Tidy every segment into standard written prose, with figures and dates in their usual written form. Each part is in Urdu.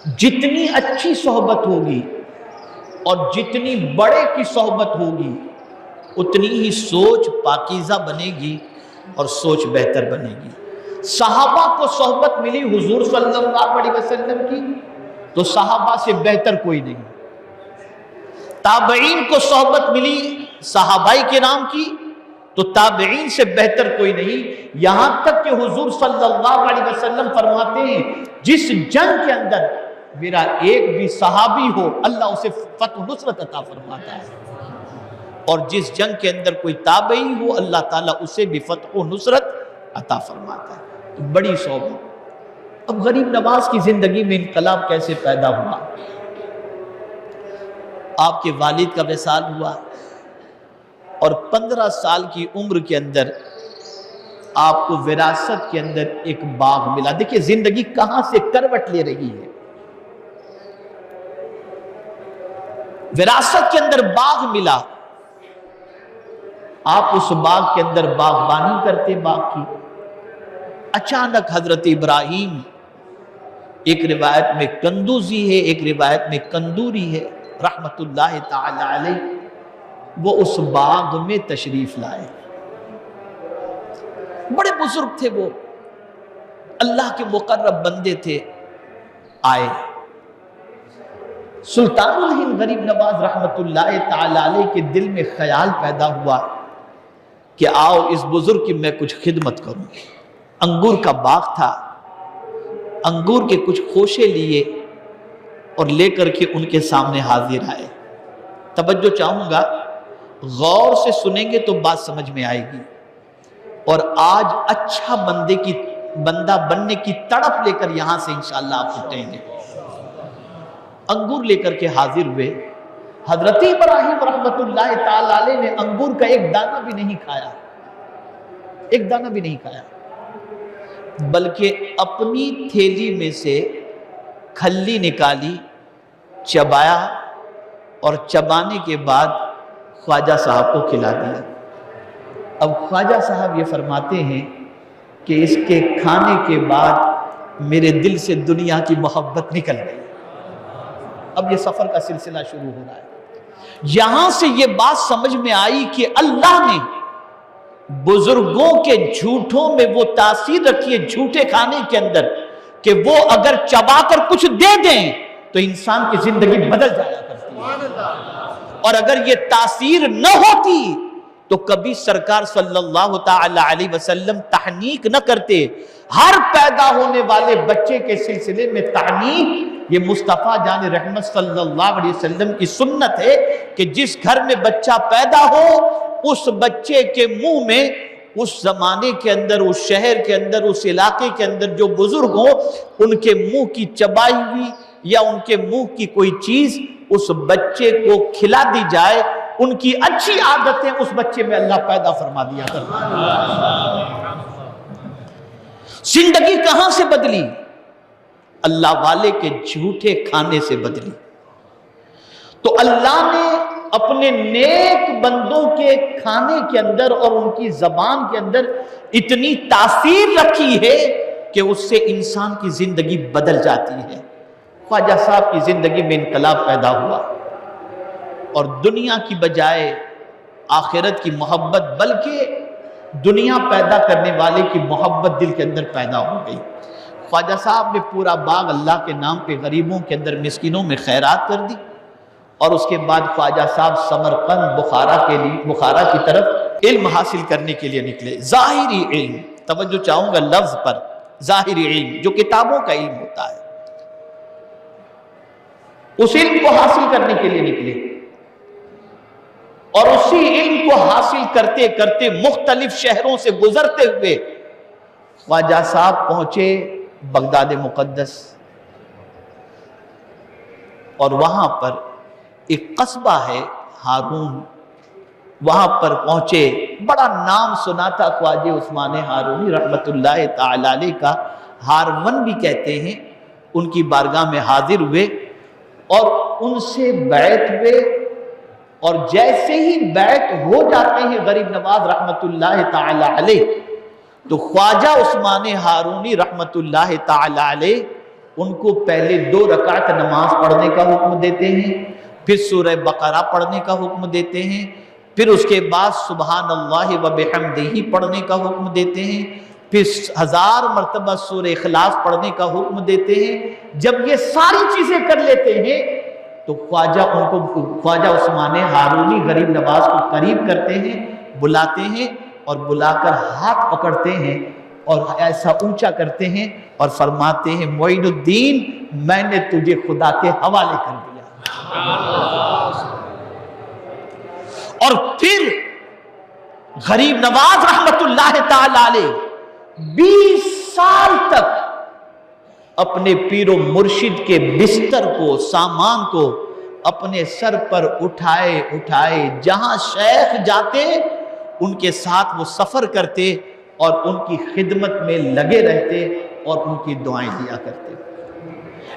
جتنی اچھی صحبت ہوگی اور جتنی بڑے کی صحبت ہوگی اتنی ہی سوچ پاکیزہ بنے گی اور سوچ بہتر بنے گی۔ صحابہ کو صحبت ملی حضور صلی اللہ علیہ وسلم کی تو صحابہ سے بہتر کوئی نہیں۔ تابعین کو صحبت ملی صحابہ کرام کی تو تابعین سے بہتر کوئی نہیں، یہاں تک کہ حضور صلی اللہ علیہ وسلم فرماتے ہیں جس جنگ کے اندر میرا ایک بھی صحابی ہو اللہ اسے فتح نصرت عطا فرماتا ہے، اور جس جنگ کے اندر کوئی تابعی ہو اللہ تعالیٰ اسے بھی فتح و نصرت عطا فرماتا ہے۔ تو بڑی صحبت۔ اب غریب نواز کی زندگی میں انقلاب کیسے پیدا ہوا؟ آپ کے والد کا وصال ہوا اور 15 سال کی عمر کے اندر آپ کو وراثت کے اندر ایک باغ ملا۔ دیکھیں زندگی کہاں سے کروٹ لے رہی ہے۔ وراثت کے اندر باغ ملا، آپ اس باغ کے اندر باغبانی کرتے باغ کی۔ اچانک حضرت ابراہیم، ایک روایت میں کندوزی ہے ایک روایت میں کندوری ہے رحمت اللہ تعالی علیہ، وہ اس باغ میں تشریف لائے۔ بڑے بزرگ تھے، وہ اللہ کے مقرب بندے تھے۔ آئے سلطان الہند غریب نواز رحمت اللہ تعالی علیہ کے دل میں خیال پیدا ہوا کہ آؤ اس بزرگ کی میں کچھ خدمت کروں۔ انگور کا باغ تھا، انگور کے کچھ خوشے لیے اور لے کر کے ان کے سامنے حاضر آئے۔ توجہ چاہوں گا، غور سے سنیں گے تو بات سمجھ میں آئے گی، اور آج اچھا بندہ بننے کی تڑپ لے کر یہاں سے انشاءاللہ آپ اٹھیں گے۔ انگور لے کر کے حاضر ہوئے۔ حضرت ابراہیم رحمت اللہ تعالی علیہ نے انگور کا ایک دانہ بھی نہیں کھایا، ایک دانہ بھی نہیں کھایا، بلکہ اپنی تھیلی میں سے کھلی نکالی، چبایا، اور چبانے کے بعد خواجہ صاحب کو کھلا دیا۔ اب خواجہ صاحب یہ فرماتے ہیں کہ اس کے کھانے کے بعد میرے دل سے دنیا کی محبت نکل گئی۔ اب یہ سفر کا سلسلہ شروع ہو رہا ہے۔ یہاں سے یہ بات سمجھ میں آئی کہ اللہ نے بزرگوں کے جھوٹوں میں وہ تاثیر رکھی ہے جھوٹے کھانے کے اندر کہ وہ اگر چبا کر کچھ دے دیں تو انسان کی زندگی بدل جایا کرتی ہے، اور اگر یہ تاثیر نہ ہوتی تو کبھی سرکار صلی اللہ تعالی علیہ وسلم تحنیک نہ کرتے۔ ہر پیدا ہونے والے بچے کے سلسلے میں تحنیک یہ مصطفیٰ جان رحمت صلی اللہ علیہ وسلم کی سنت ہے کہ جس گھر میں بچہ پیدا ہو اس بچے کے منہ میں اس زمانے کے اندر، اس شہر کے اندر، اس علاقے کے اندر جو بزرگ ہوں ان کے منہ کی چبائی ہوئی یا ان کے منہ کی کوئی چیز اس بچے کو کھلا دی جائے، ان کی اچھی عادتیں اس بچے میں اللہ پیدا فرما دیا کرتا ہے۔ زندگی کہاں سے بدلی؟ اللہ والے کے جھوٹے کھانے سے بدلی۔ تو اللہ نے اپنے نیک بندوں کے کھانے کے اندر اور ان کی زبان کے اندر اتنی تاثیر رکھی ہے کہ اس سے انسان کی زندگی بدل جاتی ہے۔ خواجہ صاحب کی زندگی میں انقلاب پیدا ہوا، اور دنیا کی بجائے آخرت کی محبت، بلکہ دنیا پیدا کرنے والے کی محبت دل کے اندر پیدا ہو گئی۔ خواجہ صاحب نے پورا باغ اللہ کے نام پہ غریبوں کے اندر مسکینوں میں خیرات کر دی، اور اس کے بعد خواجہ صاحب سمرقند بخارا کی طرف علم حاصل کرنے کے لیے نکلے۔ ظاہری علم، توجہ چاہوں گا لفظ پر، ظاہری علم جو کتابوں کا علم ہوتا ہے، اس علم کو حاصل کرنے کے لیے نکلے، اور اسی علم کو حاصل کرتے کرتے مختلف شہروں سے گزرتے ہوئے خواجہ صاحب پہنچے بغداد مقدس، اور وہاں پر ایک قصبہ ہے ہارون، وہاں پر پہنچے۔ بڑا نام سنا تھا خواجہ عثمان ہارونی رحمت اللہ تعالی علیہ کا، ہارون بھی کہتے ہیں۔ ان کی بارگاہ میں حاضر ہوئے اور ان سے بیعت ہوئے، اور جیسے ہی بیعت ہو جاتے ہیں غریب نواز رحمت اللہ تعالی علیہ، تو خواجہ عثمان ہارونی رحمت اللہ تعالی علیہ ان کو پہلے 2 رکعت نماز پڑھنے کا حکم دیتے ہیں، پھر سورہ بقرہ پڑھنے کا حکم دیتے ہیں، پھر اس کے بعد سبحان اللہ و بحمدہ پڑھنے کا حکم دیتے ہیں، پھر 1000 مرتبہ سورہ اخلاص پڑھنے کا حکم دیتے ہیں۔ جب یہ ساری چیزیں کر لیتے ہیں تو خواجہ عثمان ہارونی غریب نواز کو قریب کرتے ہیں، بلاتے ہیں اور بلا کر ہاتھ پکڑتے ہیں اور ایسا اونچا کرتے ہیں اور فرماتے ہیں معین الدین میں نے تجھے خدا کے حوالے کر دیا۔ اور پھر غریب نواز رحمت اللہ تعالی علیہ 20 سال تک اپنے پیر و مرشد کے بستر کو، سامان کو اپنے سر پر اٹھائے جہاں شیخ جاتے ان کے ساتھ وہ سفر کرتے اور ان کی خدمت میں لگے رہتے اور ان کی دعائیں دیا کرتے۔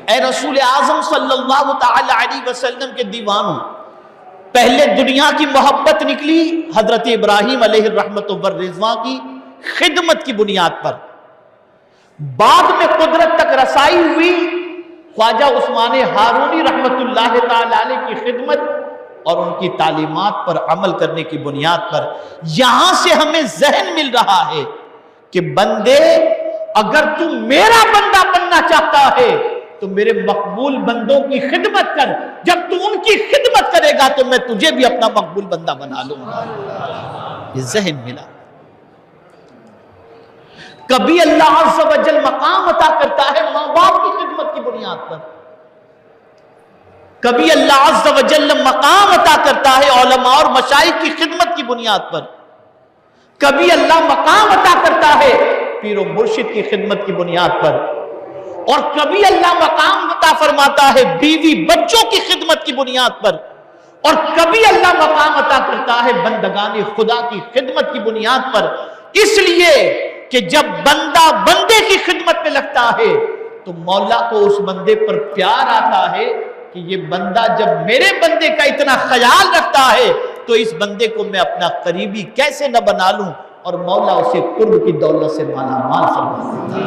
اے رسول اعظم صلی اللہ تعالی علیہ وسلم کے دیوانوں، پہلے دنیا کی محبت نکلی حضرت ابراہیم علیہ الرحمت والرضوان کی خدمت کی بنیاد پر، بعد میں قدرت تک رسائی ہوئی خواجہ عثمان ہارونی رحمت اللہ تعالی علیہ کی خدمت اور ان کی تعلیمات پر عمل کرنے کی بنیاد پر۔ یہاں سے ہمیں ذہن مل رہا ہے کہ بندے اگر تو میرا بندہ بننا چاہتا ہے تو میرے مقبول بندوں کی خدمت کر، جب تو ان کی خدمت کرے گا تو میں تجھے بھی اپنا مقبول بندہ بنا لوں گا۔ یہ ذہن ملا۔ کبھی اللہ عز و جل مقام عطا کرتا ہے ماں باپ کی خدمت کی بنیاد پر، کبھی اللہ عز و جل مقام عطا کرتا ہے علماء اور مشائخ کی خدمت کی بنیاد پر، کبھی اللہ مقام عطا کرتا ہے پیر و مرشد کی خدمت کی بنیاد پر، اور کبھی اللہ مقام عطا فرماتا ہے بیوی بچوں کی خدمت کی بنیاد پر، اور کبھی اللہ مقام عطا کرتا ہے بندگان خدا کی خدمت کی بنیاد پر۔ اس لیے کہ جب بندہ بندے کی خدمت میں لگتا ہے تو مولا کو اس بندے پر پیار آتا ہے کہ یہ بندہ جب میرے بندے کا اتنا خیال رکھتا ہے تو اس بندے کو میں اپنا قریبی کیسے نہ بنا لوں، اور مولا اسے قرب کی دولت سے مالا مال فرما دیتا ہے۔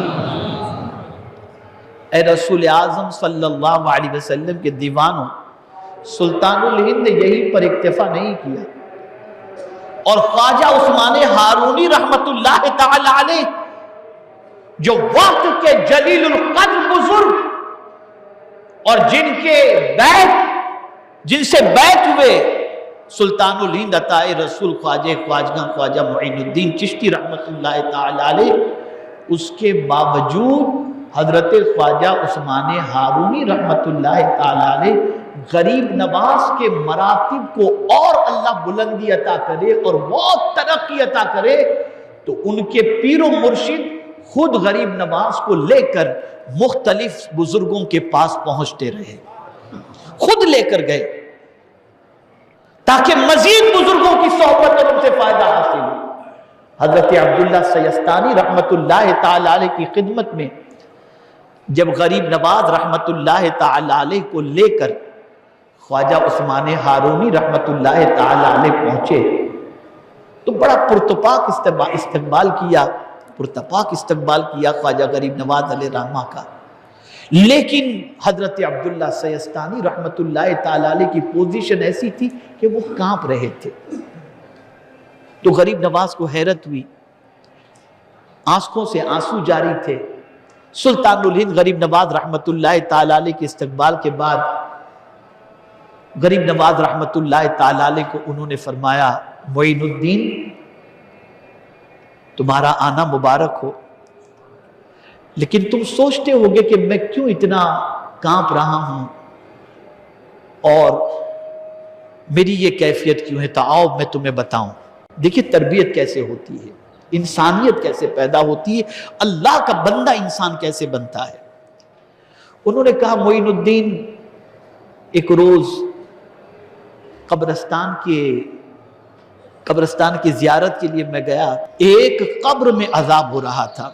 اے رسول اعظم صلی اللہ علیہ وسلم کے دیوانوں، سلطان الہند نے یہی پر اکتفا نہیں کیا، اور خواجہ عثمان ہارونی رحمت اللہ تعالی علیہ جو وقت کے جلیل القدر بزرگ اور جن سے بیعت ہوئے سلطان الہند عطائے رسول خواجہ معین الدین چشتی رحمت اللہ تعالی علیہ، اس کے باوجود حضرت خواجہ عثمان ہارونی رحمت اللہ تعالی علیہ غریب نواز کے مراتب کو اور اللہ بلندی عطا کرے اور بہت ترقی عطا کرے تو ان کے پیر و مرشد خود غریب نواز کو لے کر مختلف بزرگوں کے پاس پہنچتے رہے، خود لے کر گئے تاکہ مزید بزرگوں کی صحبت اور ان سے فائدہ حاصل ہو۔ حضرت عبداللہ سیستانی رحمت اللہ تعالی علیہ کی خدمت میں جب غریب نواز رحمت اللہ تعالی علیہ کو لے کر خواجہ عثمان ہارونی رحمت اللہ تعالی علیہ پہنچے تو بڑا پرتپاک استقبال کیا خواجہ غریب نواز علیہ رحمہ کا، لیکن حضرت عبداللہ سیستانی رحمت اللہ تعالی علیہ کی پوزیشن ایسی تھی کہ وہ کانپ رہے تھے۔ تو غریب نواز کو حیرت ہوئی، آنکھوں سے آنسو جاری تھے۔ سلطان الہند غریب نواز رحمت اللہ تعالی علیہ کے استقبال کے بعد غریب نواز رحمت اللہ تعالی علیہ کو انہوں نے فرمایا معین الدین تمہارا آنا مبارک ہو، لیکن تم سوچتے ہوگے کہ میں کیوں اتنا کانپ رہا ہوں اور میری یہ کیفیت کیوں ہے، تو آؤ میں تمہیں بتاؤں۔ دیکھیے تربیت کیسے ہوتی ہے، انسانیت کیسے پیدا ہوتی ہے، اللہ کا بندہ انسان کیسے بنتا ہے۔ انہوں نے کہا معین الدین ایک روز قبرستان کی زیارت کے لیے میں گیا، ایک قبر میں عذاب ہو رہا تھا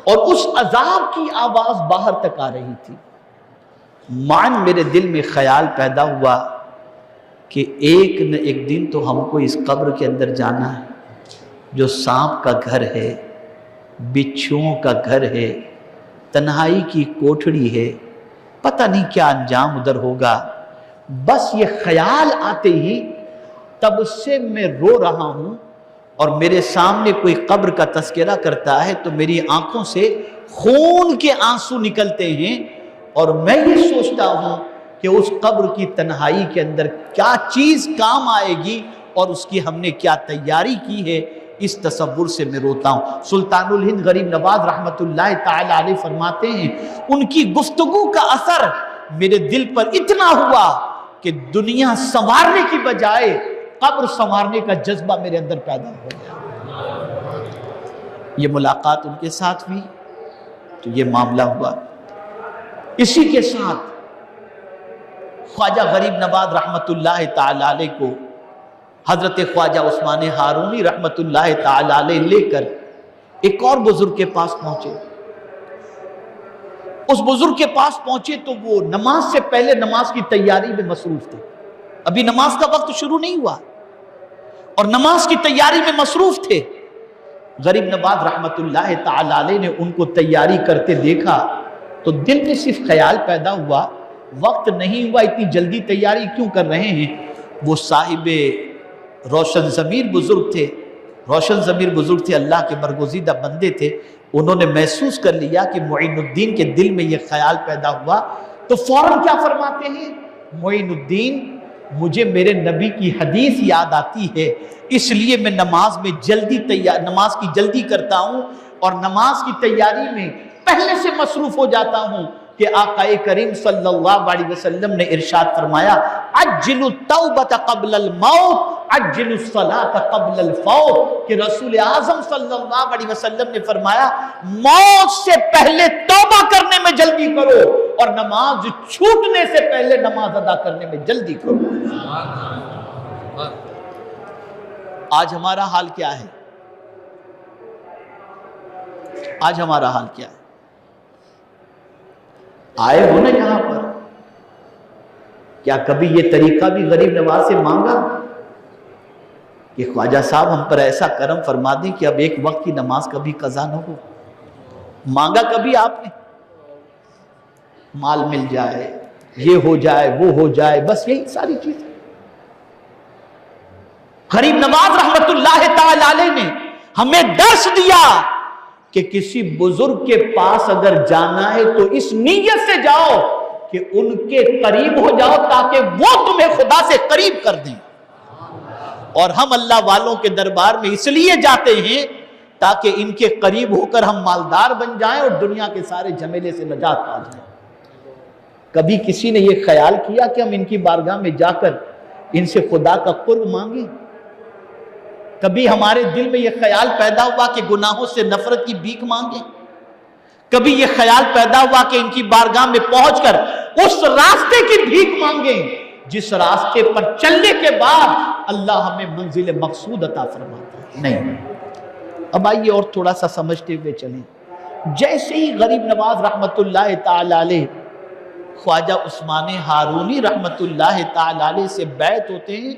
اور اس عذاب کی آواز باہر تک آ رہی تھی۔ میرے دل میں خیال پیدا ہوا کہ ایک نہ ایک دن تو ہم کو اس قبر کے اندر جانا ہے جو سانپ کا گھر ہے، بچھوؤں کا گھر ہے، تنہائی کی کوٹھڑی ہے، پتہ نہیں کیا انجام ادھر ہوگا، بس یہ خیال آتے ہی تب سے میں رو رہا ہوں، اور میرے سامنے کوئی قبر کا تذکرہ کرتا ہے تو میری آنکھوں سے خون کے آنسو نکلتے ہیں، اور میں یہ سوچتا ہوں کہ اس قبر کی تنہائی کے اندر کیا چیز کام آئے گی اور اس کی ہم نے کیا تیاری کی ہے، اس تصور سے میں روتا ہوں۔ سلطان الہند غریب نواز رحمت اللہ تعالی علیہ فرماتے ہیں ان کی گفتگو کا اثر میرے دل پر اتنا ہوا کہ دنیا سنوارنے کی بجائے قبر سنوارنے کا جذبہ میرے اندر پیدا ہو گیا۔ یہ ملاقات ان کے ساتھ ہوئی تو یہ معاملہ ہوا۔ اسی کے ساتھ خواجہ غریب نواز رحمت اللہ تعالی علیہ کو حضرت خواجہ عثمان ہارونی رحمت اللہ تعالی علیہ لے کر ایک اور بزرگ کے پاس پہنچے۔ اس بزرگ کے پاس پہنچے تو وہ نماز سے پہلے نماز کی تیاری میں مصروف تھے، ابھی نماز کا وقت شروع نہیں ہوا اور نماز کی تیاری میں مصروف تھے۔ غریب نواز رحمت اللہ تعالی علیہ نے ان کو تیاری کرتے دیکھا تو دل میں صرف خیال پیدا ہوا، وقت نہیں ہوا، اتنی جلدی تیاری کیوں کر رہے ہیں؟ وہ صاحب روشن ضمیر بزرگ تھے، روشن ضمیر بزرگ تھے، اللہ کے برگزیدہ بندے تھے۔ انہوں نے محسوس کر لیا کہ معین الدین کے دل میں یہ خیال پیدا ہوا تو فوراً کیا فرماتے ہیں؟ معین الدین، مجھے میرے نبی کی حدیث یاد آتی ہے، اس لیے میں نماز کی جلدی کرتا ہوں اور نماز کی تیاری میں پہلے سے مصروف ہو جاتا ہوں کہ آقا کریم صلی اللہ علیہ وسلم نے ارشاد فرمایا عجلوا التوبۃ قبل الموت عجلوا الصلاۃ قبل الفوت، کہ رسول اعظم صلی اللہ علیہ وسلم نے فرمایا موت سے پہلے توبہ کرنے میں جلدی کرو اور نماز چھوٹنے سے پہلے نماز ادا کرنے میں جلدی کرو۔ آج ہمارا حال کیا ہے؟ آج ہمارا حال کیا ہے؟ آئے ہو نا یہاں پر، کیا کبھی یہ طریقہ بھی غریب نواز سے مانگا کہ خواجہ صاحب ہم پر ایسا کرم فرما دیں کہ اب ایک وقت کی نماز کبھی قضا نہ ہو؟ مانگا کبھی آپ نے؟ مال مل جائے، یہ ہو جائے، وہ ہو جائے، بس یہی ساری چیز۔ غریب نواز رحمت اللہ تعالی علیہ نے ہمیں درس دیا کہ کسی بزرگ کے پاس اگر جانا ہے تو اس نیت سے جاؤ کہ ان کے قریب ہو جاؤ تاکہ وہ تمہیں خدا سے قریب کر دیں۔ اور ہم اللہ والوں کے دربار میں اس لیے جاتے ہیں تاکہ ان کے قریب ہو کر ہم مالدار بن جائیں اور دنیا کے سارے جھمیلے سے نجات پا جائیں۔ کبھی کسی نے یہ خیال کیا کہ ہم ان کی بارگاہ میں جا کر ان سے خدا کا قرب مانگیں؟ کبھی ہمارے دل میں یہ خیال پیدا ہوا کہ گناہوں سے نفرت کی بھیک مانگیں؟ کبھی یہ خیال پیدا ہوا کہ ان کی بارگاہ میں پہنچ کر اس راستے کی بھیک مانگیں جس راستے پر چلنے کے بعد اللہ ہمیں منزل مقصود عطا فرماتا ہے؟ نہیں۔ اب آئیے اور تھوڑا سا سمجھتے ہوئے چلیں۔ جیسے ہی غریب نواز رحمت اللہ تعالی علیہ خواجہ عثمان ہارونی رحمت اللہ تعالی علیہ سے بیعت ہوتے ہیں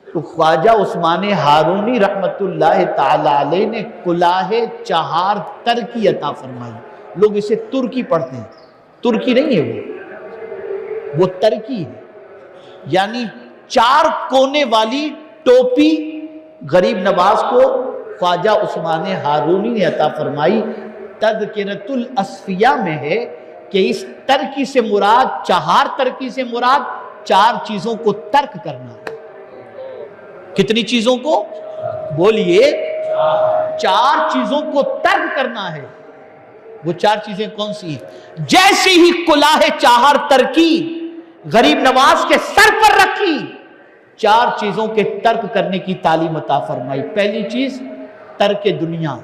تو خواجہ عثمان ہارونی رحمت اللہ تعالی علیہ نے کلاہ چہار ترکی عطا فرمائی۔ لوگ اسے ترکی پڑھتے ہیں، ترکی نہیں ہے، وہ ترکی ہے، یعنی 4 کونے والی ٹوپی غریب نواز کو خواجہ عثمان ہارونی نے عطا فرمائی۔ تذکرۃ الاصفیاء میں ہے کہ اس ترکی سے مراد، چہار ترکی سے مراد 4 چیزوں کو ترک کرنا ہے۔ کتنی چیزوں کو؟ بولیے، 4 چیزوں کو ترک کرنا ہے۔ وہ 4 چیزیں کون سی ہیں؟ جیسی ہی کلاہ چہار ترکی غریب نواز کے سر پر رکھی، 4 چیزوں کے ترک کرنے کی تعلیم عطا فرمائی۔ پہلی چیز ترک دنیا،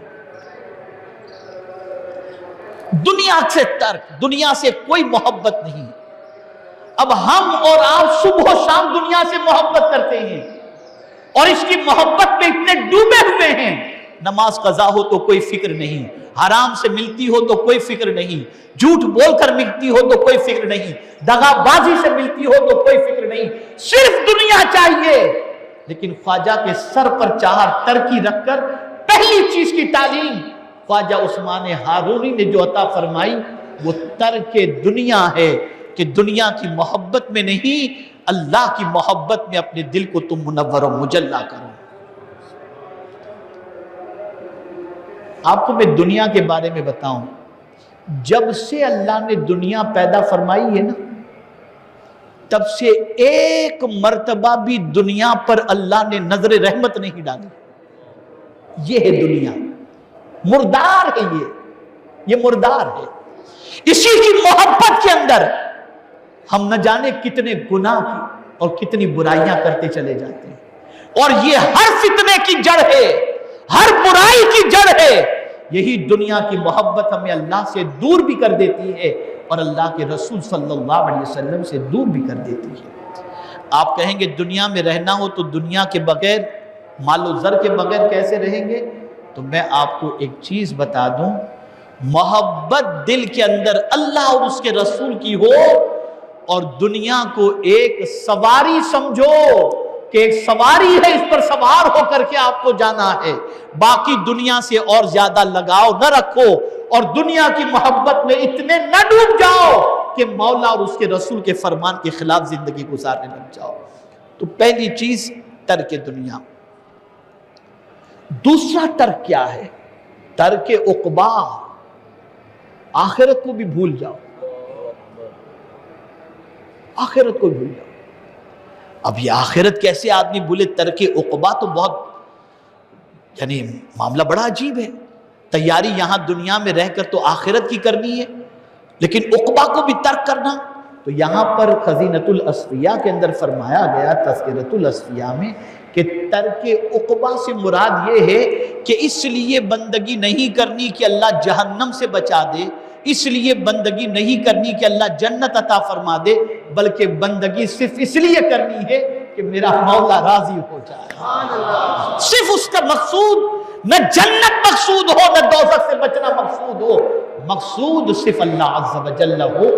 دنیا سے ترک، دنیا سے کوئی محبت نہیں۔ اب ہم اور آپ صبح و شام دنیا سے محبت کرتے ہیں اور اس کی محبت میں اتنے ڈوبے ہوئے ہیں، نماز قضا ہو تو کوئی فکر نہیں، حرام سے ملتی ہو تو کوئی فکر نہیں، جھوٹ بول کر ملتی ہو تو کوئی فکر نہیں، دغا بازی سے ملتی ہو تو کوئی فکر نہیں، صرف دنیا چاہیے۔ لیکن خواجہ کے سر پر چہار ترکی رکھ کر پہلی چیز کی تعلیم خواجہ عثمان ہارونی نے جو عطا فرمائی وہ ترک دنیا ہے کہ دنیا کی محبت میں نہیں، اللہ کی محبت میں اپنے دل کو تم منور و مجلہ کرو۔ آپ کو میں دنیا کے بارے میں بتاؤں، جب سے اللہ نے دنیا پیدا فرمائی ہے نا، تب سے ایک مرتبہ بھی دنیا پر اللہ نے نظر رحمت نہیں ڈالی۔ یہ ہے دنیا، مردار ہے، یہ مردار ہے۔ اسی کی محبت کے اندر ہم نہ جانے کتنے گناہ کی اور کتنی برائیاں کرتے چلے جاتے ہیں، اور یہ ہر فتنے کی جڑ ہے، ہر برائی کی جڑ ہے۔ یہی دنیا کی محبت ہمیں اللہ سے دور بھی کر دیتی ہے اور اللہ کے رسول صلی اللہ علیہ وسلم سے دور بھی کر دیتی ہے۔ آپ کہیں گے دنیا میں رہنا ہو تو دنیا کے بغیر، مال و زر کے بغیر کیسے رہیں گے؟ تو میں آپ کو ایک چیز بتا دوں، محبت دل کے اندر اللہ اور اس کے رسول کی ہو، اور دنیا کو ایک سواری سمجھو کہ ایک سواری ہے، اس پر سوار ہو کر کے آپ کو جانا ہے، باقی دنیا سے اور زیادہ لگاؤ نہ رکھو، اور دنیا کی محبت میں اتنے نہ ڈوب جاؤ کہ مولا اور اس کے رسول کے فرمان کے خلاف زندگی گزارنے لگ جاؤ۔ تو پہلی چیز ترک دنیا۔ دوسرا ترک کیا ہے؟ ترک عقبا، آخرت کو بھی بھول جاؤ، آخرت کو بھول جاؤ۔ اب یہ آخرت کیسے آدمی بھولے؟ ترک عقبا تو بہت یعنی معاملہ بڑا عجیب ہے۔ تیاری یہاں دنیا میں رہ کر تو آخرت کی کرنی ہے، لیکن عقبا کو بھی ترک کرنا۔ تو یہاں پر خزینۃ الاصفیاء کے اندر فرمایا گیا، تذکرۃ الاصفیاء میں، کہ ترک عقبا سے مراد یہ ہے کہ اس لیے بندگی نہیں کرنی کہ اللہ جہنم سے بچا دے، اس لیے بندگی نہیں کرنی کہ اللہ جنت عطا فرما دے، بلکہ بندگی صرف اس لیے کرنی ہے کہ میرا مولا راضی ہو جائے۔ صرف اس کا مقصود، نہ جنت مقصود ہو نہ دوزخ سے بچنا مقصود ہو، مقصود صرف اللہ عز و جل ہو،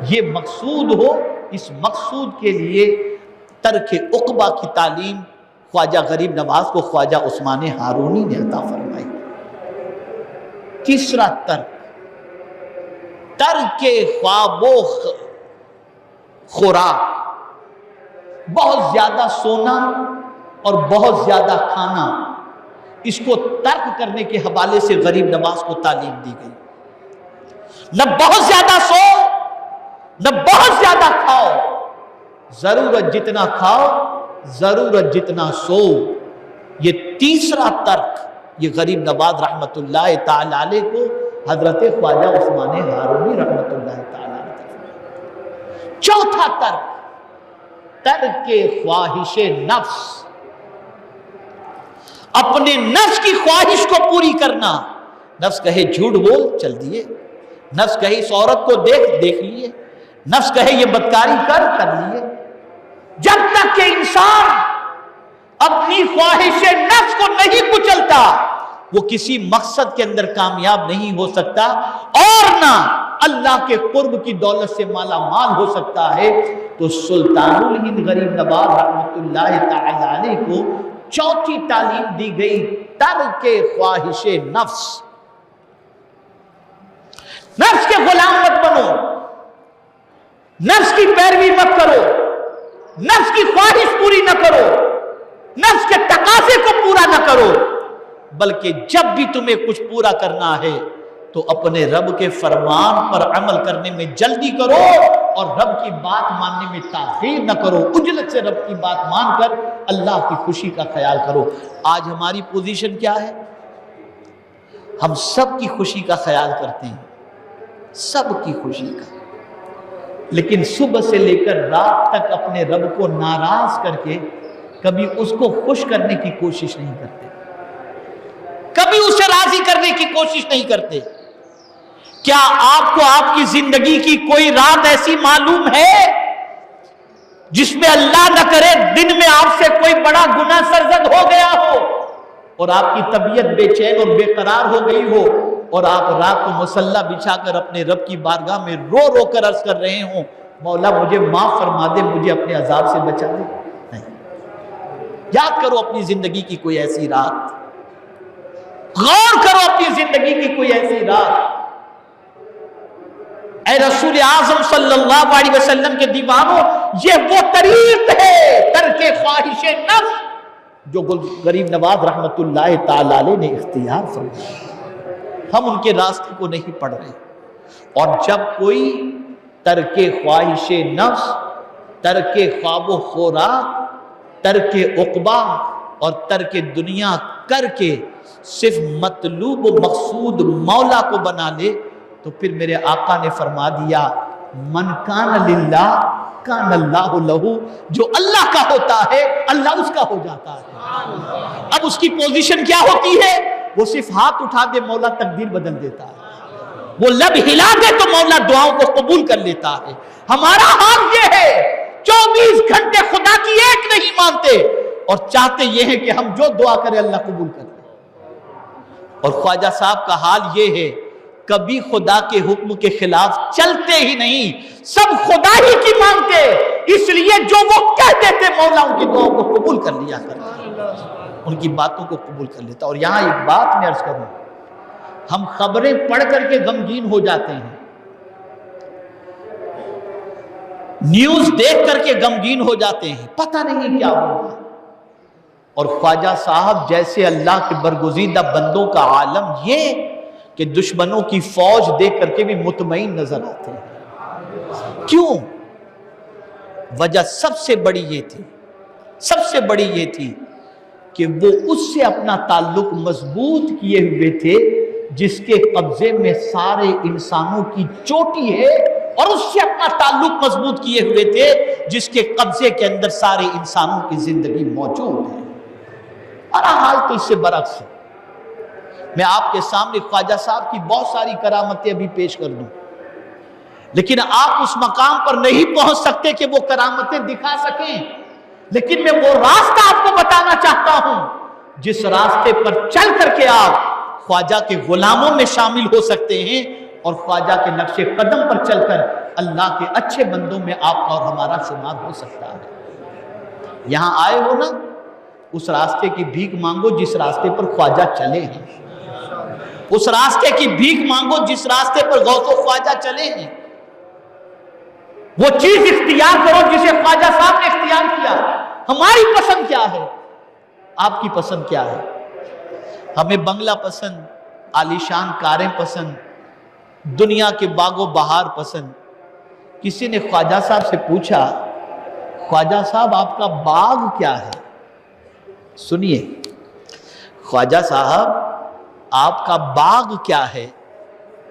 یہ مقصود ہو۔ اس مقصود کے لیے ترک عقبہ کی تعلیم خواجہ غریب نواز کو خواجہ عثمان ہارونی نے عطا فرمائی۔ تیسرا ترک، ترک خواب و خوراک، بہت زیادہ سونا اور بہت زیادہ کھانا، اس کو ترک کرنے کے حوالے سے غریب نواز کو تعلیم دی گئی۔ نہ بہت زیادہ سو، نہ بہت زیادہ کھاؤ، ضرورت جتنا کھاؤ، ضرورت جتنا سو۔ یہ تیسرا ترک یہ غریب نواز رحمت اللہ تعالی علیہ کو حضرت خواجہ عثمان ہارونی رحمت اللہ تعالی علیہ۔ چوتھا ترک، ترک خواہش نفس، اپنے نفس کی خواہش کو پوری کرنا۔ نفس کہے جھوٹ بول، چل دیے، نفس کہے اس عورت کو دیکھ لیے، نفس کہے یہ بدکاری کر لیے۔ جب تک کہ انسان اپنی خواہش نفس کو نہیں کچلتا، وہ کسی مقصد کے اندر کامیاب نہیں ہو سکتا، اور نہ اللہ کے قرب کی دولت سے مالا مال ہو سکتا ہے۔ تو سلطان الہند غریب نواز رحمت اللہ تعالی علیہ کو چوتھی تعلیم دی گئی، ترک خواہش نفس۔ نفس کے غلام مت بنو، نفس کی پیروی مت کرو، نفس کی خواہش پوری نہ کرو، نفس کے تقاضے کو پورا نہ کرو، بلکہ جب بھی تمہیں کچھ پورا کرنا ہے تو اپنے رب کے فرمان پر عمل کرنے میں جلدی کرو، اور رب کی بات ماننے میں تاخیر نہ کرو۔ عجلت سے رب کی بات مان کر اللہ کی خوشی کا خیال کرو۔ آج ہماری پوزیشن کیا ہے؟ ہم سب کی خوشی کا خیال کرتے ہیں، سب کی خوشی کا، لیکن صبح سے لے کر رات تک اپنے رب کو ناراض کر کے کبھی اس کو خوش کرنے کی کوشش نہیں کرتے، کبھی اسے راضی کرنے کی کوشش نہیں کرتے۔ کیا آپ کو آپ کی زندگی کی کوئی رات ایسی معلوم ہے جس میں اللہ نہ کرے دن میں آپ سے کوئی بڑا گناہ سرزد ہو گیا ہو اور آپ کی طبیعت بے چین اور بے قرار ہو گئی ہو، اور آپ رات کو مصلی بچھا کر اپنے رب کی بارگاہ میں رو رو کر عرض کر رہے ہوں، مولا مجھے معاف فرما دے، مجھے اپنے عذاب سے بچا دے؟ نہیں، یاد کرو اپنی زندگی کی کوئی ایسی رات غور کرو اپنی زندگی کی کوئی ایسی رات۔ اے رسول اعظم صلی اللہ علیہ وسلم کے دیوانوں، یہ وہ طریق ہے ترک خواہش نفس جو غریب نواز رحمت اللہ تعالی علیہ نے اختیار فرمایا۔ ہم ان کے راستے کو نہیں پڑھ رہے، اور جب کوئی ترک خواہش نفس، ترک خواب و خوراک، ترک عقبہ اور ترک دنیا کر کے صرف مطلوب و مقصود مولا کو بنا لے، تو پھر میرے آقا نے فرما دیا من کان للہ کان اللہ لہو، جو اللہ کا ہوتا ہے اللہ اس کا ہو جاتا ہے۔ اب اس کی پوزیشن کیا ہوتی ہے؟ وہ صرف ہاتھ اٹھا دے مولا تقدیر بدل دیتا ہے، وہ لب ہلا دے تو مولا دعاؤں کو قبول کر لیتا ہے۔ ہمارا حال یہ ہے 24 گھنٹے خدا کی ایک نہیں مانتے، اور چاہتے یہ ہے کہ ہم جو دعا کرے اللہ قبول کر لے۔ اور خواجہ صاحب کا حال یہ ہے، کبھی خدا کے حکم کے خلاف چلتے ہی نہیں، سب خدا ہی کی مانتے، اس لیے جو وہ کہہ دیتے مولا ان کی دعاؤں کو قبول کر لیا کرتا، ان کی باتوں کو قبول کر لیتا۔ اور یہاں ایک بات میں عرض کروں، ہم خبریں پڑھ کر کے غمگین ہو جاتے ہیں، نیوز دیکھ کر کے غمگین ہو جاتے ہیں، پتہ نہیں کیا ہوگا۔ اور خواجہ صاحب جیسے اللہ کے برگزیدہ بندوں کا عالم یہ کہ دشمنوں کی فوج دیکھ کر کے بھی مطمئن نظر آتے ہیں۔ کیوں؟ وجہ سب سے بڑی یہ تھی کہ وہ اس سے اپنا تعلق مضبوط کیے ہوئے تھے جس کے قبضے میں سارے انسانوں کی چوٹی ہے، اور اس سے اپنا تعلق مضبوط کیے ہوئے تھے جس کے قبضے کے اندر سارے انسانوں کی زندگی موجود ہے۔ اور حال تو اس سے برعکس ہے۔ میں آپ کے سامنے خواجہ صاحب کی بہت ساری کرامتیں ابھی پیش کر دوں، لیکن آپ اس مقام پر نہیں پہنچ سکتے کہ وہ کرامتیں دکھا سکیں، لیکن میں وہ راستہ آپ کو بتانا چاہتا ہوں جس راستے پر چل کر کے آپ خواجہ کے غلاموں میں شامل ہو سکتے ہیں، اور خواجہ کے نقش قدم پر چل کر اللہ کے اچھے بندوں میں آپ کا اور ہمارا شمار ہو سکتا ہے۔ یہاں آئے ہو نا، اس راستے کی بھیک مانگو جس راستے پر خواجہ چلے ہیں، اس راستے کی بھیک مانگو جس راستے پر غوث و خواجہ چلے ہیں، وہ چیز اختیار کرو جسے خواجہ صاحب نے اختیار کیا۔ ہماری پسند کیا ہے؟ آپ کی پسند کیا ہے؟ ہمیں بنگلہ پسند، عالیشان کاریں پسند، دنیا کے باغ و بہار پسند۔ کسی نے خواجہ صاحب سے پوچھا خواجہ صاحب آپ کا باغ کیا ہے؟ سنیے خواجہ صاحب آپ کا باغ کیا ہے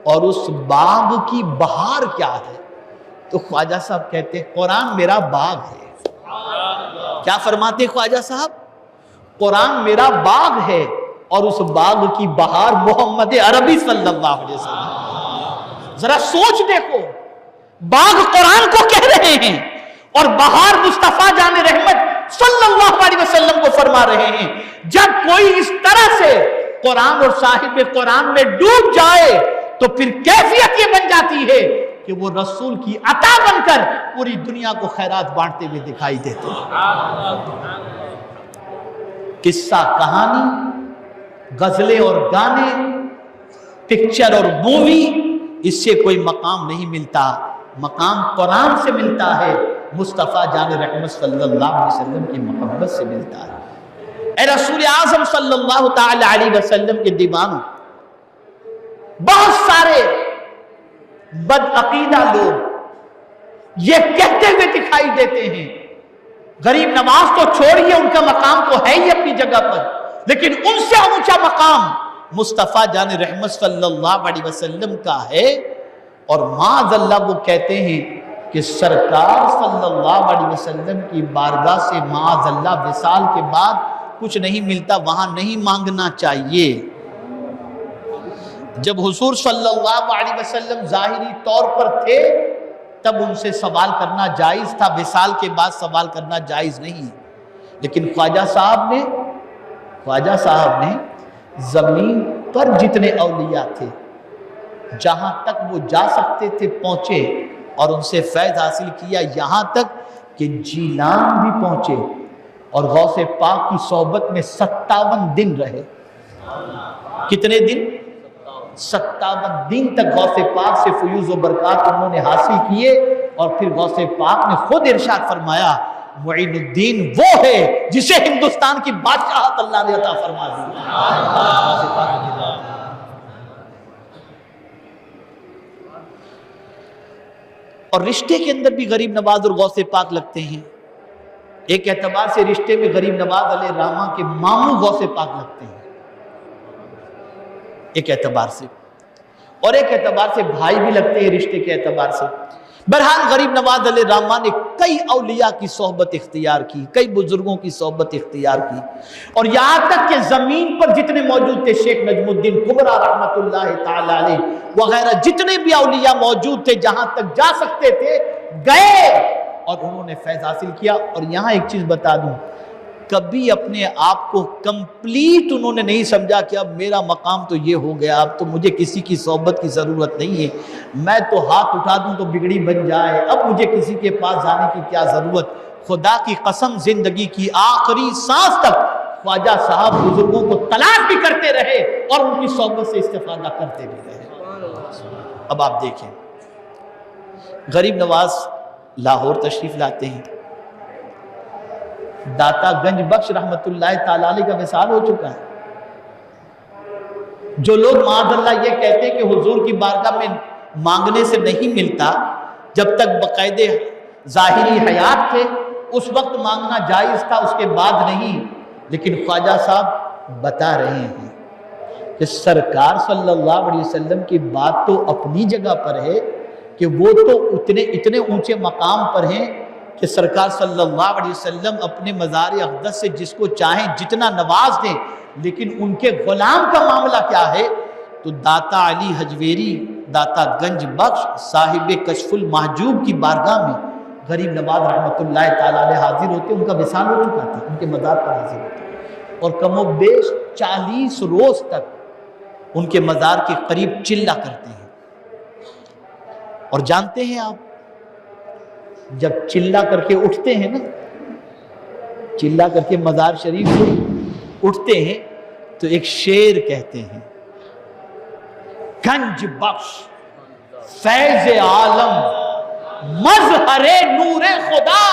اور اس باغ کی بہار کیا ہے؟ تو خواجہ صاحب کہتے ہیں قرآن میرا باغ ہے۔ کیا فرماتے خواجہ صاحب؟ قرآن میرا باغ ہے اور اس باغ کی بہار محمد عربی صلی اللہ علیہ وسلم۔ ذرا سوچ دیکھو، باغ قرآن کو کہہ رہے ہیں اور بہار مصطفیٰ جان رحمت صلی اللہ علیہ وسلم کو فرما رہے ہیں۔ جب کوئی اس طرح سے قرآن اور صاحب قرآن میں ڈوب جائے تو پھر کیفیت یہ بن جاتی ہے کہ وہ رسول کی عطا بن کر پوری دنیا کو خیرات بانٹتے ہوئے دکھائی دیتے ہیں۔ قصہ کہانی، غزلیں اور گانے، پکچر اور مووی، اس سے کوئی مقام نہیں ملتا، مقام قرآن سے ملتا ہے، مصطفیٰ جان رحمت صلی اللہ علیہ وسلم کی محبت سے ملتا ہے۔ اے رسول اعظم صلی اللہ تعالی علیہ وسلم کے دیوانوں، بہت سارے بد عقیدہ لوگ یہ کہتے ہوئے دکھائی دیتے ہیں، غریب نواز تو چھوڑیے، ان کا مقام تو ہے ہی اپنی جگہ پر، لیکن ان سے اونچا مقام مصطفیٰ جان رحمت صلی اللہ علیہ وسلم کا ہے۔ اور معاذ اللہ وہ کہتے ہیں کہ سرکار صلی اللہ علیہ وسلم کی بارگاہ سے معاذ اللہ وصال کے بعد کچھ نہیں ملتا، وہاں نہیں مانگنا چاہیے۔ جب حضور صلی اللہ علیہ وسلم ظاہری طور پر تھے تب ان سے سوال کرنا جائز تھا، وصال کے بعد سوال کرنا جائز نہیں۔ لیکن خواجہ صاحب نے زمین پر جتنے اولیاء تھے جہاں تک وہ جا سکتے تھے پہنچے اور ان سے فیض حاصل کیا، یہاں تک کہ جیلان بھی پہنچے اور غوث پاک کی صحبت میں 57 دن رہے۔ کتنے دن؟ 57 دن تک غوث پاک سے فیوز و برکات انہوں نے حاصل کیے، اور پھر غوث پاک نے خود ارشاد فرمایا معین الدین وہ ہے جسے ہندوستان کی بادشاہت اللہ نے عطا فرما دی۔ اور رشتے کے اندر بھی غریب نواز اور غوث پاک لگتے ہیں۔ ایک اعتبار سے رشتے میں غریب نواز علیہ الرحمہ کے ماموں غوث پاک لگتے ہیں، ایک اعتبار سے، اور ایک اعتبار سے بھائی بھی لگتے ہیں رشتے کے اعتبار سے۔ بہرحال غریب نواز علیہ الرحمہ نے کئی اولیاء کی صحبت اختیار کی، کئی بزرگوں کی صحبت اختیار کی، اور یہاں تک کہ زمین پر جتنے موجود تھے، شیخ نجم الدین کبریٰ رحمت اللہ تعالی علیہ وغیرہ جتنے بھی اولیاء موجود تھے، جہاں تک جا سکتے تھے گئے اور انہوں نے فیض حاصل کیا۔ اور یہاں ایک چیز بتا دوں، کبھی اپنے آپ کو کمپلیٹ انہوں نے نہیں سمجھا کہ اب میرا مقام تو یہ ہو گیا، اب تو مجھے کسی کی صحبت کی ضرورت نہیں ہے، میں تو ہاتھ اٹھا دوں تو بگڑی بن جائے، اب مجھے کسی کے پاس جانے کی کیا ضرورت۔ خدا کی قسم زندگی کی آخری سانس تک خواجہ صاحب بزرگوں کو تلاش بھی کرتے رہے اور ان کی صحبت سے استفادہ کرتے بھی رہے۔ اب آپ دیکھیں، غریب نواز لاہور تشریف لاتے ہیں، داتا گنج بخش رحمت اللہ تعالی علیہ کا وصال ہو چکا ہے۔ جو لوگ معاذ اللہ یہ کہتے ہیں کہ حضور کی بارگاہ میں مانگنے سے نہیں ملتا، جب تک باقاعدہ ظاہری حیات تھے اس وقت مانگنا جائز تھا، اس کے بعد نہیں، لیکن خواجہ صاحب بتا رہے ہیں کہ سرکار صلی اللہ علیہ وسلم کی بات تو اپنی جگہ پر ہے کہ وہ تو اتنے اونچے مقام پر ہیں کہ سرکار صلی اللہ علیہ وسلم اپنے مزار اقدس سے جس کو چاہیں جتنا نواز دیں، لیکن ان کے غلام کا معاملہ کیا ہے؟ تو داتا علی حجویری، داتا گنج بخش صاحب کشف المحجوب کی بارگاہ میں غریب نواز رحمت اللہ تعالی علیہ حاضر ہوتے، ان کا وصال ہو چکا تھا، ان کے مزار پر حاضر ہوتے، اور کم و بیش 40 روز تک ان کے مزار کے قریب چلہ کرتے ہیں۔ اور جانتے ہیں آپ، جب چلہ کر کے اٹھتے ہیں نا، چلہ کر کے مزار شریف سے اٹھتے ہیں تو ایک شعر کہتے ہیں، گنج بخش فیض عالم مظہر نور خدا،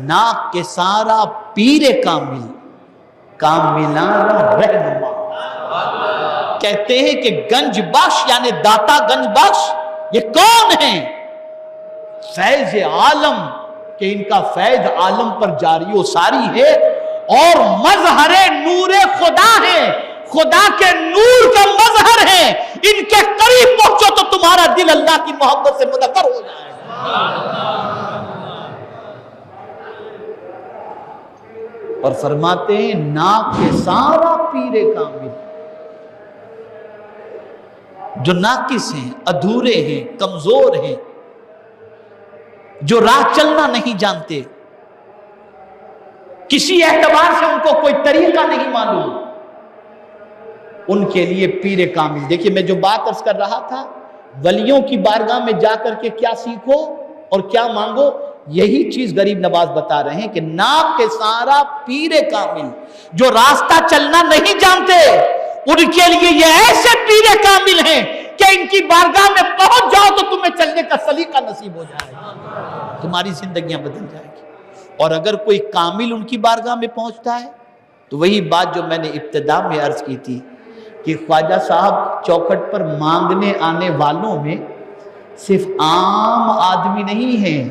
ناک کے سارا پیر کامل کاملانہ رہنما۔ کہتے ہیں کہ گنج بخش یعنی داتا گنج بخش یہ کون ہیں؟ فیض عالم، کہ ان کا فیض عالم پر جاری و ساری ہے، اور مظہر نور خدا ہے، خدا کے نور کا مظہر ہے۔ ان کے قریب پہنچو تو تمہارا دل اللہ کی محبت سے منور ہو جائے گا۔ اور فرماتے ہیں ناک کے سارا پیر کامل، جو ناقص ہیں، ادھورے ہیں، کمزور ہیں، جو راہ چلنا نہیں جانتے، کسی اعتبار سے ان کو کوئی طریقہ نہیں معلوم، ان کے لیے پیر کامل۔ دیکھیے میں جو بات عرض کر رہا تھا، ولیوں کی بارگاہ میں جا کر کے کیا سیکھو اور کیا مانگو، یہی چیز غریب نواز بتا رہے ہیں کہ ناک کے سارا پیر کامل، جو راستہ چلنا نہیں جانتے، ان کے لیے یہ ایسے پیر کامل ہیں کہ ان کی بارگاہ میں پہنچ جاؤ تو تمہیں چلنے کا سلیقہ نصیب ہو جائے گا، تمہاری زندگیاں بدل جائے گی۔ اور اگر کوئی کامل ان کی بارگاہ میں پہنچتا ہے تو وہی بات جو میں نے ابتدا میں عرض کی تھی کہ خواجہ صاحب چوکھٹ پر مانگنے آنے والوں میں صرف عام آدمی نہیں ہیں،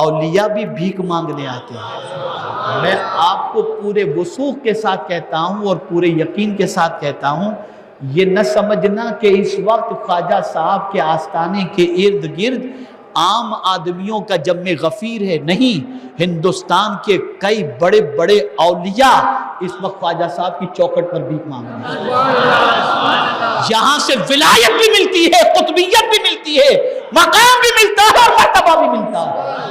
اولیاء بھی بھیک مانگنے آتے ہیں۔ میں آپ کو پورے وثوق کے ساتھ کہتا ہوں اور پورے یقین کے ساتھ کہتا ہوں، یہ نہ سمجھنا کہ اس وقت خواجہ صاحب کے آستانے کے ارد گرد عام آدمیوں کا جمع غفیر ہے، نہیں، ہندوستان کے کئی بڑے بڑے اولیاء اس وقت خواجہ صاحب کی چوکھٹ پر بھیک مانگ رہے ہیں۔ یہاں سے ولایت بھی ملتی ہے، قطبیت بھی ملتی ہے، مقام بھی ملتا ہے اور مرتبہ بھی ملتا ہے۔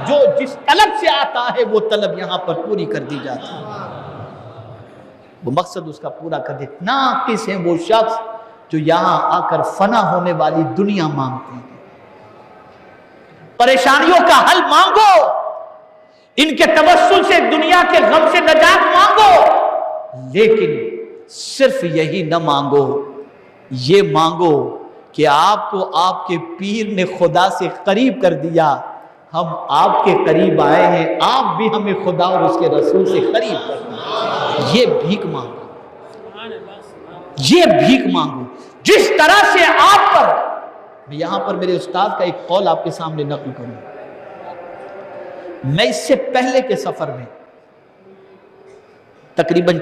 جو جس طلب سے آتا ہے وہ طلب یہاں پر پوری کر دی جاتی ہے، وہ مقصد اس کا پورا کر دے۔ ناقص ہیں وہ شخص جو یہاں آ کر فنا ہونے والی دنیا مانگتے ہیں۔ پریشانیوں کا حل مانگو، ان کے توسل سے دنیا کے غم سے نجات مانگو، لیکن صرف یہی نہ مانگو، یہ مانگو کہ آپ کو آپ کے پیر نے خدا سے قریب کر دیا، ہم آپ کے قریب آئے ہیں، آپ بھی ہمیں خدا اور اس کے رسول سے قریب کر دیں۔ یہ بھیک مانگو، یہ بھیک مانگو جس طرح سے آپ پر، میں یہاں پر میرے استاد کا ایک قول آپ کے سامنے نقل کروں۔ میں اس سے پہلے کے سفر میں تقریباً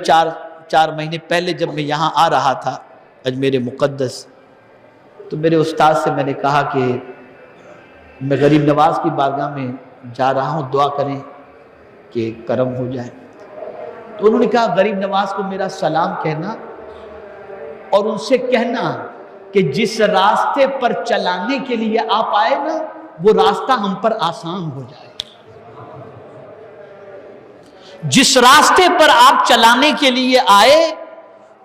چار مہینے پہلے جب میں یہاں آ رہا تھا اجمیر مقدس، تو میرے استاد سے میں نے کہا کہ میں غریب نواز کی بارگاہ میں جا رہا ہوں، دعا کریں کہ کرم ہو جائے۔ تو انہوں نے کہا غریب نواز کو میرا سلام کہنا اور ان سے کہنا کہ جس راستے پر چلانے کے لیے آپ آئے نا، وہ راستہ ہم پر آسان ہو جائے۔ جس راستے پر آپ چلانے کے لیے آئے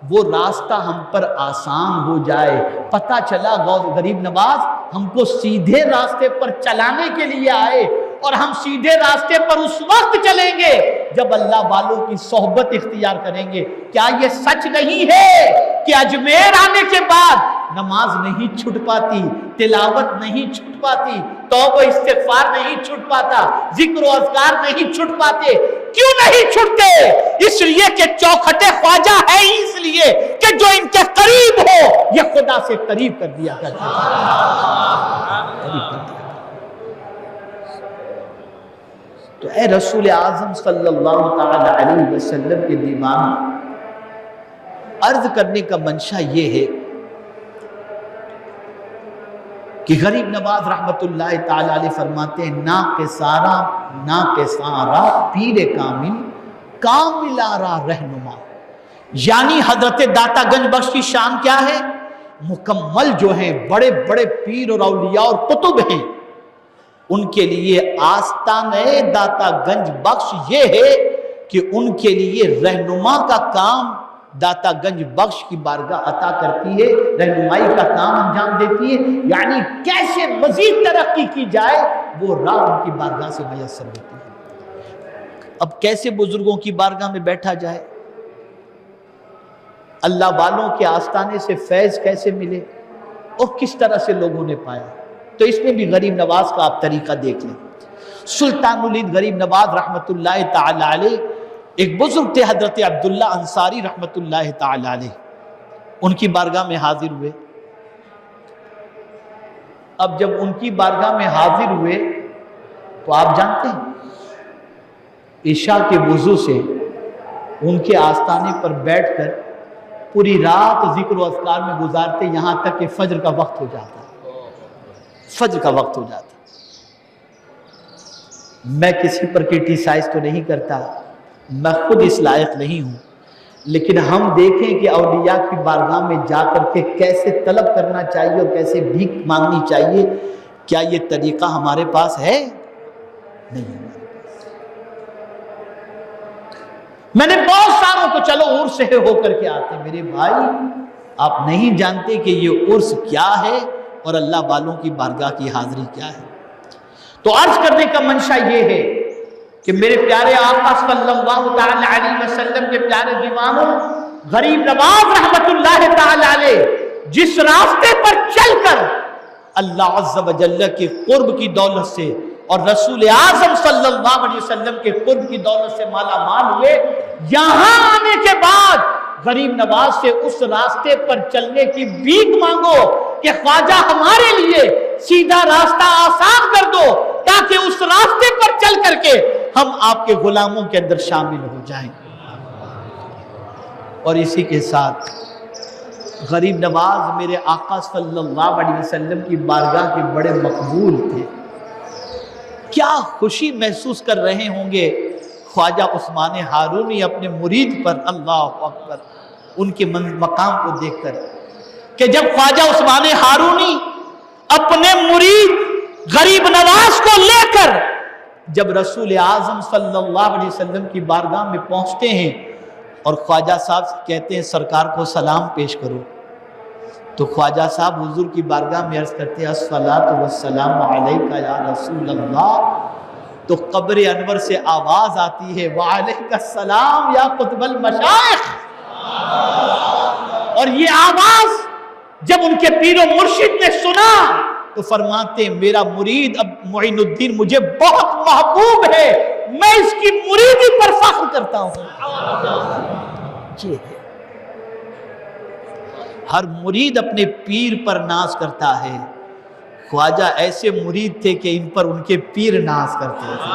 وہ راستہ ہم پر آسان ہو جائے۔ پتہ چلا غریب نواز ہم کو سیدھے راستے پر چلانے کے لیے آئے، اور ہم سیدھے راستے پر اس وقت چلیں گے جب اللہ والوں کی صحبت اختیار کریں گے۔ کیا یہ سچ نہیں ہے کہ اجمیر آنے کے بعد نماز نہیں چھٹ پاتی، تلاوت نہیں چھٹ پاتی، توبہ استغفار نہیں چھٹ پاتا، ذکر و اذکار نہیں چھٹ پاتے؟ کیوں نہیں چھٹتے؟ اس لیے کہ چوکھٹ خواجہ ہے، اس لیے کہ جو ان کے قریب ہو یہ خدا سے قریب کر دیا کرتا ہے۔ تو اے رسول اعظم صلی اللہ تعالی علیہ وسلم کے دیوانوں، عرض کرنے کا منشا یہ ہے کہ غریب نواز رحمت اللہ تعالی علیہ فرماتے ہیں نا کسارا پیر کامل کامل آرا رہنما، یعنی حضرت داتا گنج بخش کی شان کیا ہے؟ مکمل جو ہیں بڑے بڑے پیر اور اولیاء اور قطب ہیں، ان کے لیے آستانِ داتا گنج بخش یہ ہے کہ ان کے لیے رہنما کا کام داتا گنج بخش کی بارگاہ عطا کرتی ہے، رہنمائی کا کام انجام دیتی ہے، یعنی کیسے مزید ترقی کی جائے وہ راہ ان کی بارگاہ سے میسر ہوتی ہے۔ اب کیسے بزرگوں کی بارگاہ میں بیٹھا جائے، اللہ والوں کے آستانے سے فیض کیسے ملے اور کس طرح سے لوگوں نے پایا، تو اس میں بھی غریب نواز کا آپ طریقہ دیکھ لیں۔ سلطان الہند غریب نواز رحمت اللہ تعالی علیہ ایک بزرگ تھے حضرت عبداللہ انصاری رحمت اللہ تعالی علیہ، ان کی بارگاہ میں حاضر ہوئے۔ اب جب ان کی بارگاہ میں حاضر ہوئے تو آپ جانتے ہیں عشاء کے وضو سے ان کے آستانے پر بیٹھ کر پوری رات ذکر و اذکار میں گزارتے، یہاں تک کہ فجر کا وقت ہو جاتا، فجر کا وقت ہو جاتا۔ میں کسی پر کرٹیسائز تو نہیں کرتا، میں خود اس لائق نہیں ہوں، لیکن ہم دیکھیں کہ اولیاء کی بارگاہ میں جا کر کے کیسے طلب کرنا چاہیے اور کیسے بھیک مانگنی چاہیے، کیا یہ طریقہ ہمارے پاس ہے؟ نہیں ہمارے پاس۔ میں نے بہت ساروں کو چلو عرس ہے ہو کر کے آتے، میرے بھائی آپ نہیں جانتے کہ یہ عرس کیا ہے اور اللہ والوں کی بارگاہ کی حاضری کیا ہے۔ تو عرض کرنے کا منشا یہ ہے کہ میرے پیارے آقا صلی اللہ تعالی علیہ وسلم کے پیارے دیوانوں، غریب نواز رحمت اللہ تعالی علیہ جس راستے پر چل کر اللہ عز و جل کے قرب کی دولت سے اور رسول اعظم صلی اللہ علیہ وسلم کے قرب کی دولت سے مالا مال ہوئے، یہاں آنے کے بعد غریب نواز سے اس راستے پر چلنے کی بھیک مانگو کہ خواجہ ہمارے لیے سیدھا راستہ آسان کر دو تاکہ اس راستے پر چل کر کے ہم آپ کے غلاموں کے اندر شامل ہو جائیں۔ اور اسی کے ساتھ غریب نواز میرے آقا صلی اللہ علیہ وسلم کی بارگاہ کے بڑے مقبول تھے۔ کیا خوشی محسوس کر رہے ہوں گے خواجہ عثمان ہارونی اپنے مرید پر، اللہ اکبر، ان کے مقام کو دیکھ کر، کہ جب خواجہ عثمان ہارونی اپنے مرید غریب نواز کو لے کر جب رسول اعظم صلی اللہ علیہ وسلم کی بارگاہ میں پہنچتے ہیں اور خواجہ صاحب کہتے ہیں سرکار کو سلام پیش کرو، تو خواجہ صاحب حضور کی بارگاہ میں عرض کرتے ہیں الصلاۃ والسلام علیکہ یا رسول اللہ، تو قبر انور سے آواز آتی ہے وعلیکہ السلام یا قطب المشائخ، اور یہ آواز جب ان کے پیر و مرشد نے سنا تو فرماتے ہیں میرا مرید اب معین الدین مجھے بہت محبوب ہے، میں اس کی مریدی پر فخر کرتا ہوں۔ یہ ہے، ہر مرید اپنے پیر پر ناز کرتا ہے۔ خواجہ ایسے مرید تھے کہ ان پر ان کے پیر ناز کرتے تھے۔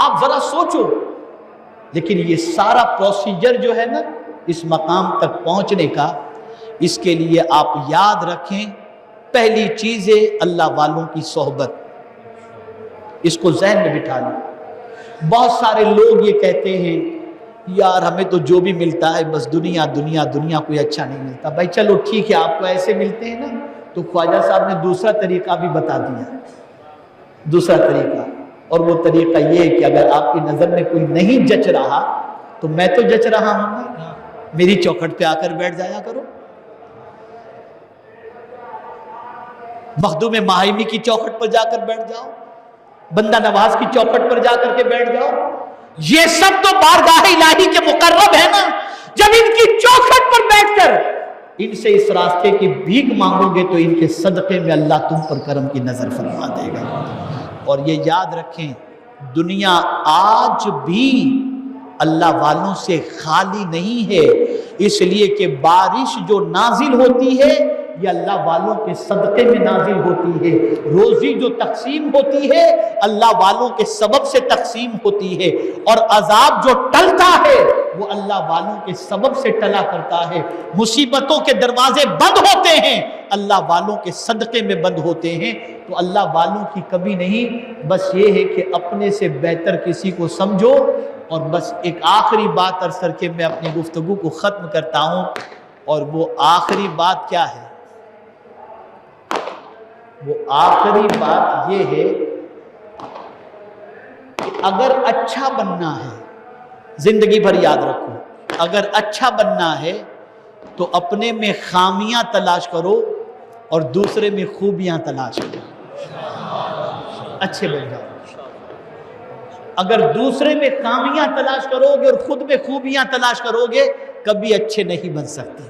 آپ ذرا سوچو، لیکن یہ سارا پروسیجر جو ہے نا اس مقام تک پہنچنے کا، اس کے لیے آپ یاد رکھیں پہلی چیز ہے اللہ والوں کی صحبت۔ اس کو ذہن میں بٹھا لیں۔ بہت سارے لوگ یہ کہتے ہیں یار ہمیں تو جو بھی ملتا ہے بس دنیا دنیا دنیا، کوئی اچھا نہیں ملتا۔ بھائی چلو ٹھیک ہے، آپ کو ایسے ملتے ہیں نا، تو خواجہ صاحب نے دوسرا طریقہ بھی بتا دیا، دوسرا طریقہ، اور وہ طریقہ یہ ہے کہ اگر آپ کی نظر میں کوئی نہیں جچ رہا تو میں تو جچ رہا ہوں نا، میری چوکھٹ پہ آ کر بیٹھ جایا کرو، مخدوم ماہیمی کی چوکھٹ پر جا کر بیٹھ جاؤ، بندہ نواز کی چوکھٹ پر جا کر کے بیٹھ جاؤ۔ یہ سب تو بارگاہ الہی کے مقرب ہے نا۔ جب ان کی چوکھٹ پر بیٹھ کر ان سے اس راستے کی بھیک مانگو گے تو ان کے صدقے میں اللہ تم پر کرم کی نظر فرما دے گا۔ اور یہ یاد رکھیں دنیا آج بھی اللہ والوں سے خالی نہیں ہے، اس لیے کہ بارش جو نازل ہوتی ہے یہ اللہ والوں کے صدقے میں نازل ہوتی ہے، روزی جو تقسیم ہوتی ہے اللہ والوں کے سبب سے تقسیم ہوتی ہے، اور عذاب جو ٹلتا ہے وہ اللہ والوں کے سبب سے ٹلا کرتا ہے۔ مصیبتوں کے دروازے بند ہوتے ہیں اللہ والوں کے صدقے میں بند ہوتے ہیں۔ تو اللہ والوں کی کمی نہیں، بس یہ ہے کہ اپنے سے بہتر کسی کو سمجھو۔ اور بس ایک آخری بات عرض کر کے میں اپنی گفتگو کو ختم کرتا ہوں، اور وہ آخری بات کیا ہے؟ وہ آخری بات یہ ہے کہ اگر اچھا بننا ہے، زندگی بھر یاد رکھو، اگر اچھا بننا ہے تو اپنے میں خامیاں تلاش کرو اور دوسرے میں خوبیاں تلاش کرو، اچھے بن جاؤ۔ اگر دوسرے میں خامیاں تلاش کرو گے اور خود میں خوبیاں تلاش کرو گے کبھی اچھے نہیں بن سکتے۔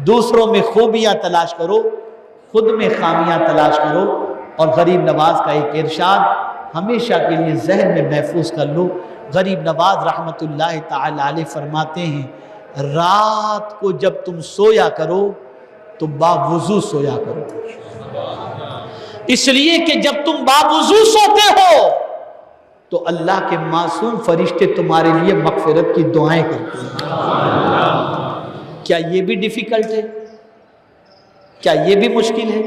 دوسروں میں خوبیاں تلاش کرو، خود میں خامیاں تلاش کرو۔ اور غریب نواز کا ایک ارشاد ہمیشہ کے لیے ذہن میں محفوظ کر لو۔ غریب نواز رحمت اللہ تعالی علیہ فرماتے ہیں رات کو جب تم سویا کرو تو باوضو سویا کرو، اس لیے کہ جب تم باوضو سوتے ہو تو اللہ کے معصوم فرشتے تمہارے لیے مغفرت کی دعائیں کرتے ہیں۔ کیا یہ بھی ڈیفیکلٹ ہے؟ کیا یہ بھی مشکل ہے؟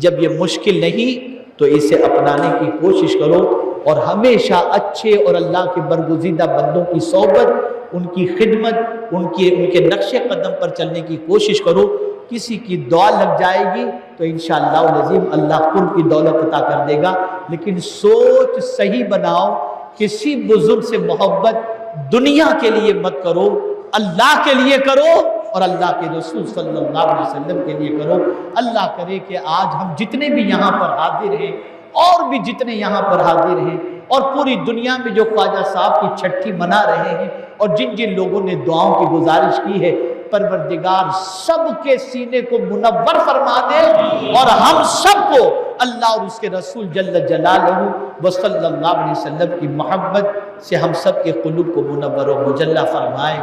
جب یہ مشکل نہیں تو اسے اپنانے کی کوشش کرو، اور ہمیشہ اچھے اور اللہ کے برگزیدہ بندوں کی صحبت، ان کی خدمت، ان کے نقش قدم پر چلنے کی کوشش کرو۔ کسی کی دعا لگ جائے گی تو انشاءاللہ العظیم اللہ قرب کی دولت عطا کر دے گا۔ لیکن سوچ صحیح بناؤ، کسی بزرگ سے محبت دنیا کے لیے مت کرو، اللہ کے لیے کرو اور اللہ کے رسول صلی اللہ علیہ وسلم کے لیے کرو۔ اللہ کرے کہ آج ہم جتنے بھی یہاں پر حاضر ہیں اور بھی جتنے یہاں پر حاضر ہیں اور پوری دنیا میں جو خواجہ صاحب کی چھٹی منا رہے ہیں اور جن جن لوگوں نے دعاؤں کی گزارش کی ہے، پروردگار سب کے سینے کو منور فرما دے اور ہم سب کو اللہ اور اس کے رسول جل جلالہ و صلی اللہ علیہ وسلم کی محبت سے ہم سب کے قلوب کو منور و مجلہ فرمائے۔